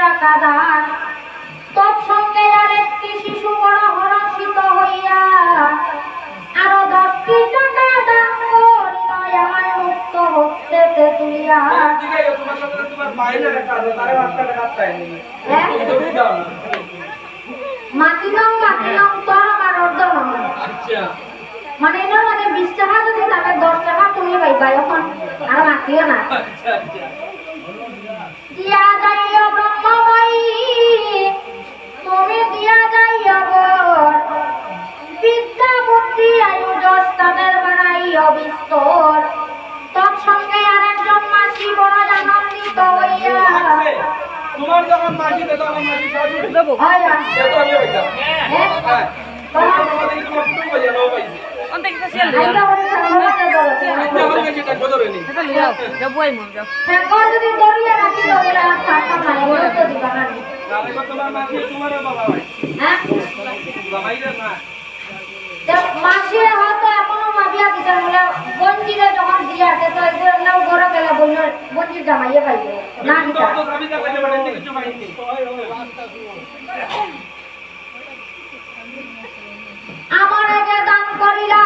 টাকা দান। তৎসঙ্গে আর একটি শিশু বড় হরষিত হইয়া আরো 10টি টাকা দান করিল আমার মুক্ত হতে তুলিয়া। মাতিলাম তোর আমার অর্জন মানে এটা মানে 20 টাকা যদি তাহলে 10 টাকা তুমি পাইবা এখন আর মাতিও না। দিয়া যাইও ব্রহ্মময়ী তুমি দিয়া যাইও বিদ্যা বুদ্ধি আয়ু যস্তাদের বাড়াইও বিস্তর। তৎসঙ্গে আরেকজন মাসি বড় আনন্দিত হইয়া তোমার যখন মাসি তখন মাসি দেবো হয় না হ্যাঁ তোমাদের তোমার ফুটো কইয়া নাও পাইছে অন্তে কি সিয়াল দিয়া আইতা বলে সামনে দরছে যখন মেজে টাকা ধরে নি এটা লিয়াও যাবো আই মন যাও হ্যাঁ কর যদি দরিয়া রাখি বলে আর টাকা নাই বলে তো দিবা না তাহলে তোমার মাসি তোমারও বাবা ভাই হ্যাঁ বাবাইরা না তো মাসি হয়তো এখনো মাবিয়া দিতে বলে বঞ্জিরে যখন দিয়া আছে তো এগুলো ঘরে গেলে বলল বঞ্জি জামাইয়ে পাইবে না দিতা তো সবই যা কইতে পারেন কিছু পাইনি আমার আগে দান করিলা